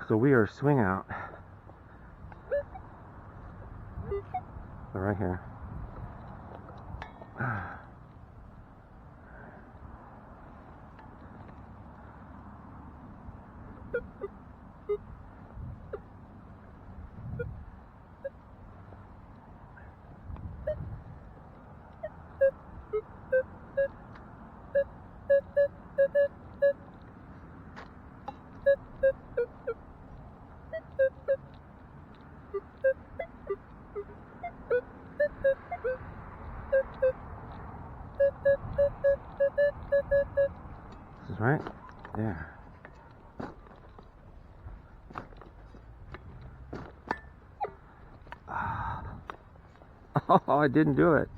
So we are swing out. So right here. This is right there. Oh, I didn't do it.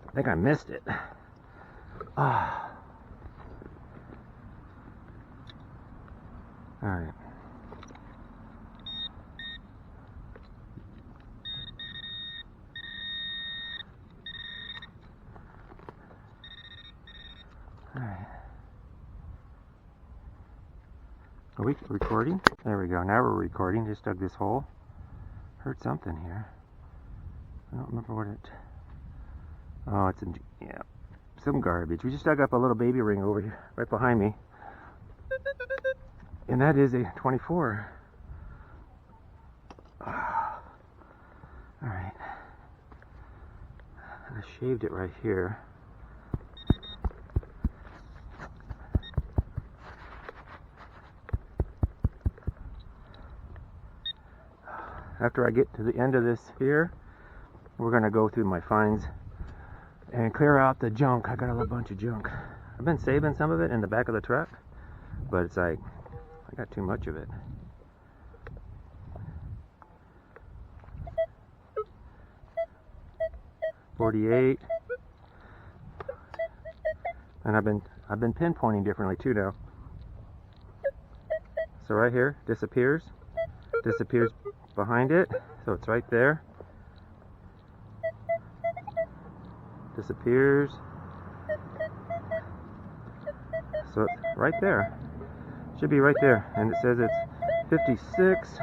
I think I missed it. Ah. All right. All right. Are we recording? There we go. Now we're recording. Just dug this hole. Heard something here. I don't remember what it... Oh, it's in... Yeah. Some garbage. We just dug up a little baby ring over here, right behind me. And that is a 24. Alright. I shaved it right here. After I get to the end of this here, we're going to go through my finds and clear out the junk. I got a bunch of junk. I've been saving some of it in the back of the truck, but it's like, I got too much of it. .48, and I've been pinpointing differently too now. So right here, disappears behind it, so it's right there. Disappears, so it's right there. Should be right there, and it says it's 56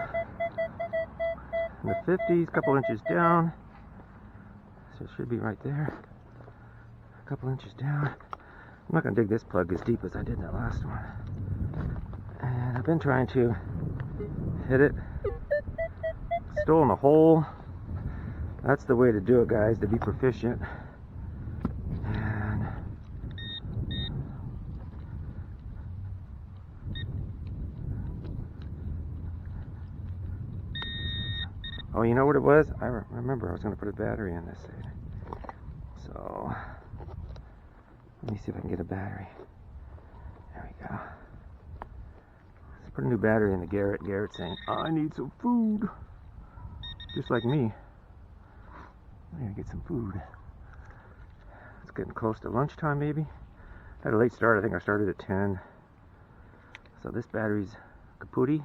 in the 50s, a couple inches down. So it should be right there, a couple inches down. I'm not going to dig this plug as deep as I did that last one. And I've been trying to hit it. Still in the hole. That's the way to do it, guys, to be proficient. And oh, you know what it was? I remember I was going to put a battery in this side. So, let me see if I can get a battery. There we go. Let's put a new battery in the Garrett. Garrett's saying, I need some food. Just like me. I need to get some food. It's getting close to lunchtime, maybe. I had a late start. I think I started at 10. So this battery's kapooty.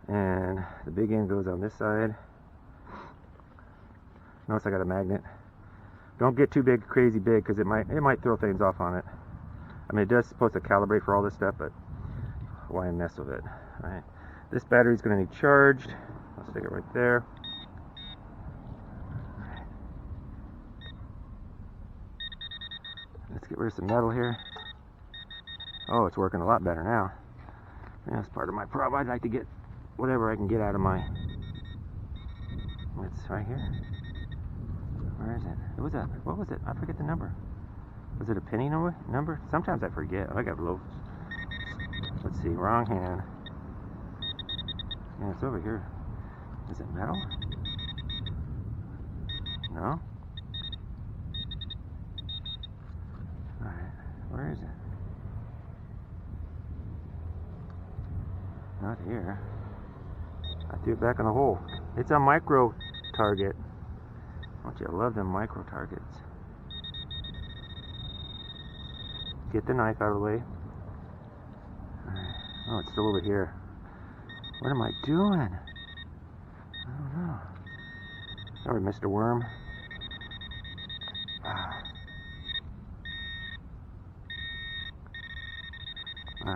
And the big end goes on this side. Notice I got a magnet. Don't get too big, crazy big, because it might throw things off on it. I mean, it does supposed to calibrate for all this stuff, but why mess with it? All right. This battery's going to need charged. I'll stick it right there. Let's get rid of some metal here. Oh, it's working a lot better now. Yeah, that's part of my problem. I'd like to get whatever I can get out of my... It's right here. Where is it? What was it? I forget the number. Was it a penny number? Sometimes I forget. I got low. Let's see. Wrong hand. Yeah, it's over here. Is it metal? No? Alright. Where is it? Not here. I threw it back in the hole. It's a micro target. Don't you love them micro targets? Get the knife out of the way. Oh, it's still over here. What am I doing? I don't know. Sorry, Mr. Worm.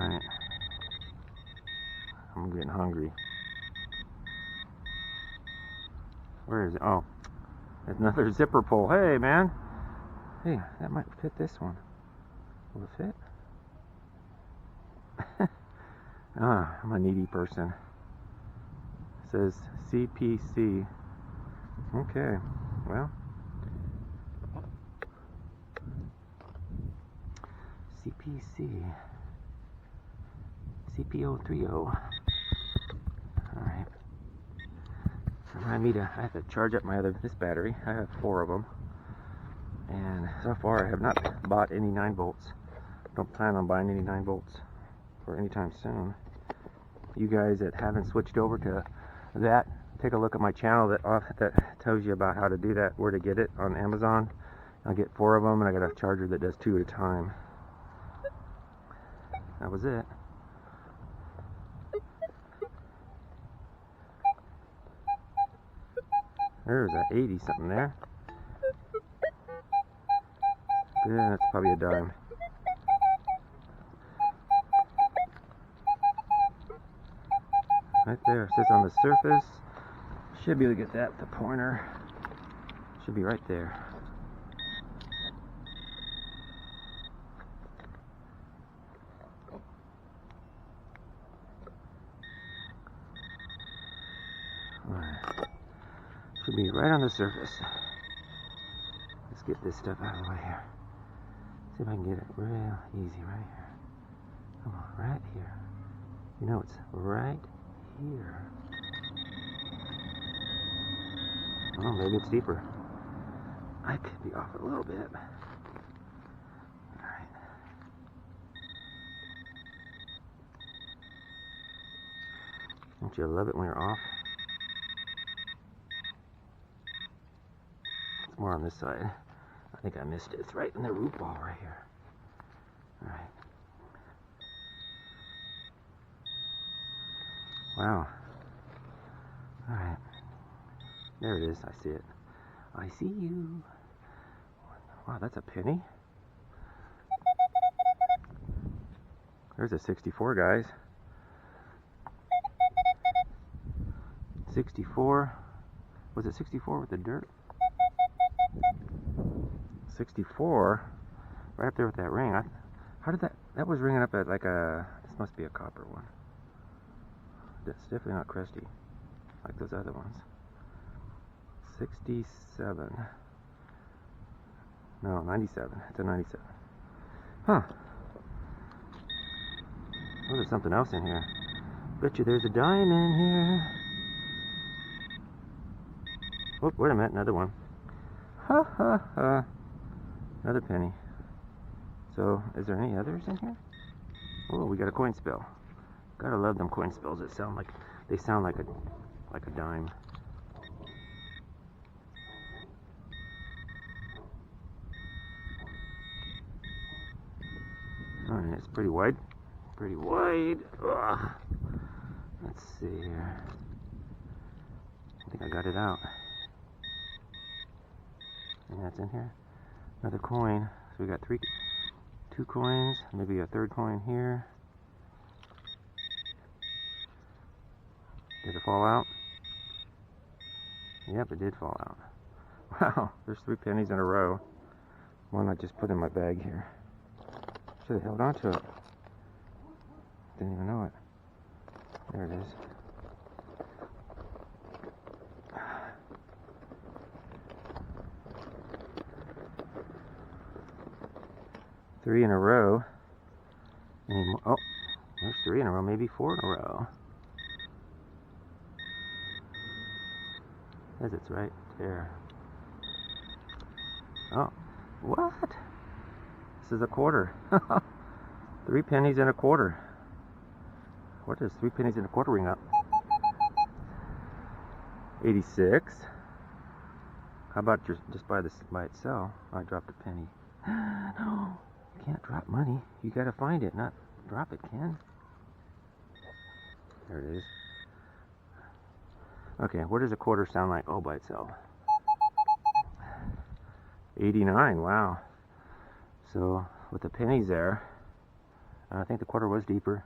Alright. I'm getting hungry. Where is it? Oh, there's another zipper pull. Hey, man. Hey, that might fit this one. Will it fit? I'm a needy person. It says CPC. Okay, well. CPC. CPO30. Alright. Remind me to, I have to charge up this battery. I have 4 of them. And so far I have not bought any 9 volts. Don't plan on buying any 9 volts for any time soon. You guys that haven't switched over to that, take a look at my channel that tells you about how to do that, where to get it on Amazon. I get 4 of them and I got a charger that does 2 at a time. That was it. There's a 80 something there. Yeah, that's probably a dime. Right there, it says on the surface. Should be able to get that with the pointer. Should be right there. Alright. Should be right on the surface. Let's get this stuff out of the way here. See if I can get it real easy right here. Come on, right here. You know it's right here. Oh, maybe it's deeper. I could be off a little bit. Alright. Don't you love it when you're off? It's more on this side. I think I missed it. It's right in the root ball right here. Alright. Wow. Alright. There it is. I see it. I see you. Wow, that's a penny. There's a 64, guys. 64. Was it 64 with the dirt? 64. Right up there with that ring. How did that... That was ringing up at like a... This must be a copper one. That's definitely not crusty like those other ones. 67. No, 97. It's a 97. Huh. Oh, there's something else in here. Bet you there's a dime in here. Oh, wait a minute, another one. Ha ha ha. Another penny. So, is there any others in here? Oh, we got a coin spill. Gotta love them coin spills. They sound like a dime. Alright, it's pretty wide. Pretty wide. Ugh. Let's see here. I think I got it out. And that's in here. Another coin. So we got 2 coins, maybe a 3rd coin here. Did it fall out? Yep, it did fall out. Wow, there's 3 pennies in a row. One I just put in my bag here. Should have held on to it. Didn't even know it. There it is. Three in a row. Oh, there's 3 in a row, maybe 4 in a row. Says it's right there. Oh, what? This is a quarter. 3 pennies and a quarter. What does 3 pennies and a quarter ring up? 86. How about just buy this by itself? I dropped a penny. No, you can't drop money. You gotta find it, not drop it, Ken. There it is. Okay, what does a quarter sound like all by itself? 89, wow. So, with the pennies there, I think the quarter was deeper.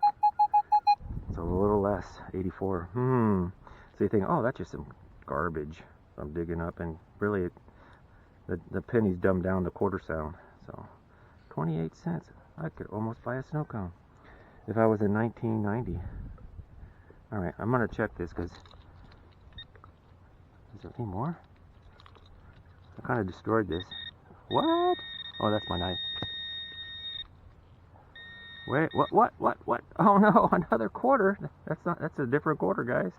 It's a little less, 84. So you think, oh, that's just some garbage I'm digging up, and really the penny's dumbed down the quarter sound. So 28 cents. I could almost buy a snow cone if I was in 1990. All right, I'm gonna check this because is there any more? I kind of destroyed this. What? Oh, that's my knife. Wait, what? Oh no, another quarter. That's a different quarter, guys.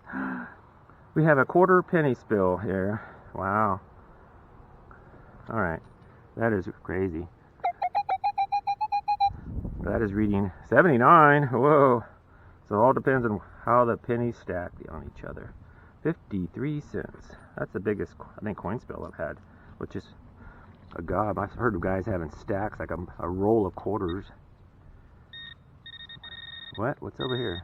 We have a quarter penny spill here. Wow. All right, that is crazy. That is reading 79. Whoa. So it all depends on how the pennies stack on each other. 53 cents. That's the biggest, I think, coin spill I've had, which is a gob. I've heard of guys having stacks, like a roll of quarters. What? What's over here?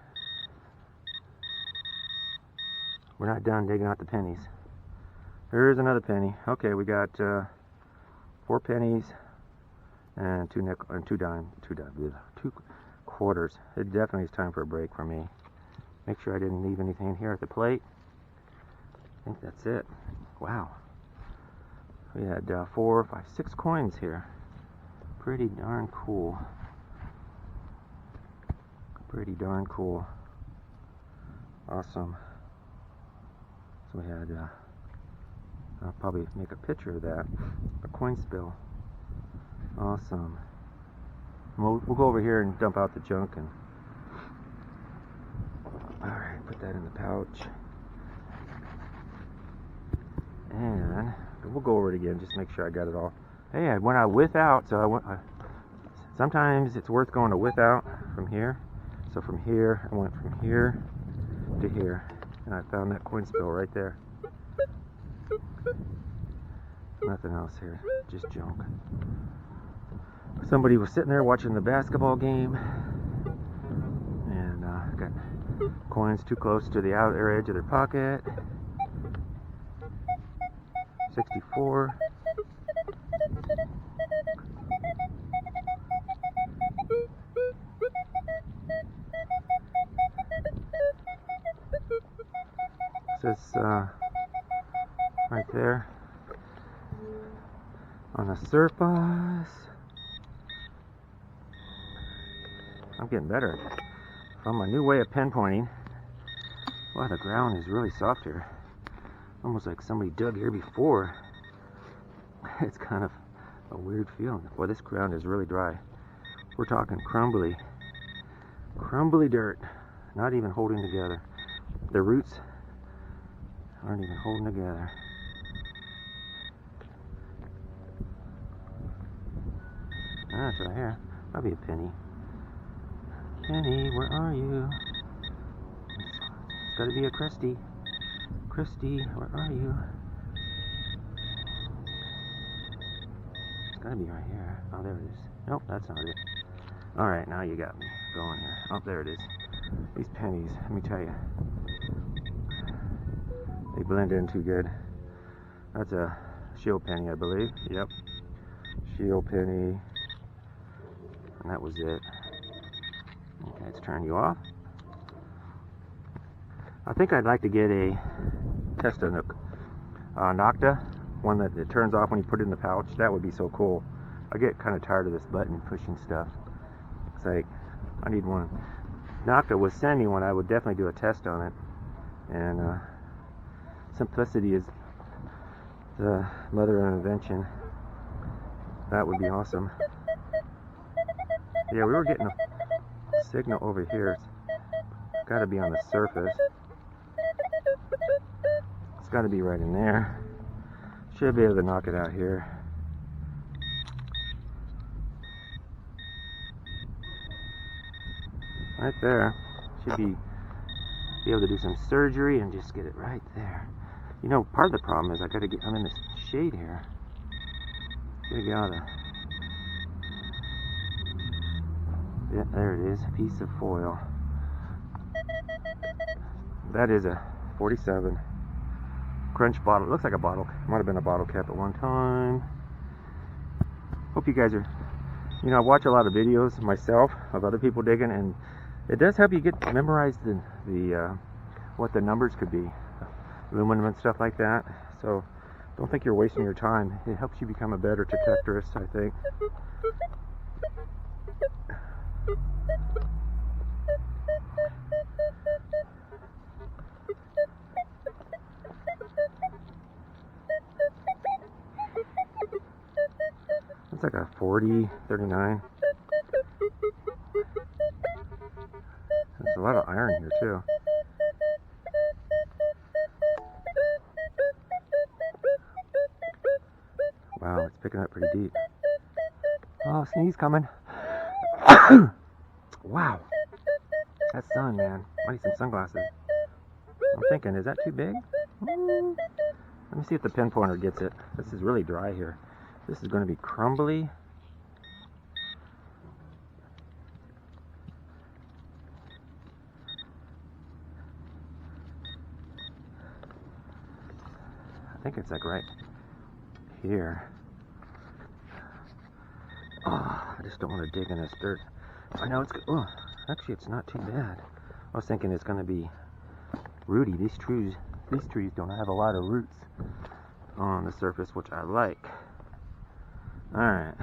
We're not done digging out the pennies. Here's another penny. Okay, we got 4 pennies and 2 quarters. It definitely is time for a break for me. Make sure I didn't leave anything here at the plate. I think that's it. Wow. We had 4, 5, 6 coins here. Pretty darn cool. Pretty darn cool. Awesome. So we had, I'll probably make a picture of that. A coin spill. Awesome. We'll go over here and dump out the junk. And alright, put that in the pouch. And we'll go over it again, just make sure I got it all. Hey, I went out without, so sometimes it's worth going to without from here. So from here, I went from here to here, and I found that coin spill right there. Nothing else here, just junk. Somebody was sitting there watching the basketball game, and got coins too close to the outer edge of their pocket. 64. Says right there on the surface. I'm getting better from my new way of pinpointing. Wow, the ground is really soft here. Almost like somebody dug here before. It's kind of a weird feeling. Boy, this ground is really dry. We're talking crumbly dirt, not even holding together. The roots aren't even holding together. That's right here. Probably a penny. Penny, where are you? It's gotta be a Christy. Christy, where are you? It's gotta be right here. Oh, there it is. Nope, that's not it. Alright, now you got me going here. Oh, there it is. These pennies, let me tell you. They blend in too good. That's a shield penny, I believe. Yep. Shield penny. And that was it. Okay, let's turn you off. I think I'd like to get a test of Nocta, one that it turns off when you put it in the pouch. That would be so cool. I get kind of tired of this button pushing stuff. It's like, I need one. Nocta was sending one. I would definitely do a test on it. And simplicity is the mother of invention. That would be awesome. Yeah, we were getting a signal over here. It's got to be on the surface. It's got to be right in there. Should be able to knock it out here. Right there. Should be able to do some surgery and just get it right there. You know, part of the problem is I'm in this shade here. Gotta get out of the... Yeah, there it is. A piece of foil. That is a 47 Crunch bottle. It looks like a bottle. Might have been a bottle cap at one time. Hope you guys are You know, I watch a lot of videos myself of other people digging, and it does help you get memorize the what the numbers could be, aluminum and stuff like that. So don't think you're wasting your time. It helps you become a better detectorist, I think. It's like a 40, 39. There's a lot of iron here too. Wow, it's picking up pretty deep. Oh, sneeze coming. Wow. That sun, man. I need some sunglasses. I'm thinking, is that too big? Let me see if the pinpointer gets it. This is really dry here. This is going to be crumbly. I think it's like right here. Oh, I just don't want to dig in this dirt. I know it's good. Oh, actually, it's not too bad. I was thinking it's going to be rooty. These trees don't have a lot of roots on the surface, which I like. All right.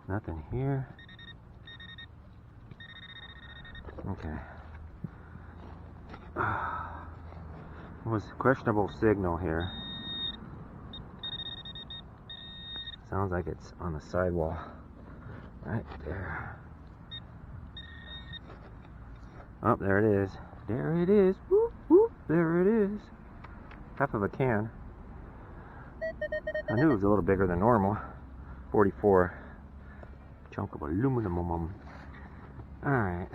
Nothing here. Okay. It was questionable signal here. Sounds like it's on the sidewall. Right there. Oh, there it is. There it is. Whoop, whoop. There it is. Half of a can. I knew it was a little bigger than normal. 44. Chunk of aluminum. Alright.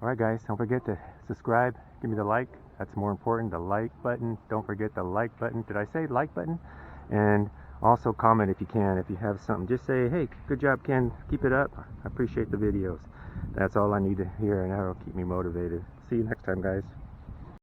Alright guys, don't forget to subscribe. Give me the like. That's more important. The like button. Don't forget the like button. Did I say like button? And also comment if you can. If you have something, just say, hey, good job, Ken. Keep it up. I appreciate the videos. That's all I need to hear, and that'll keep me motivated. See you next time, guys.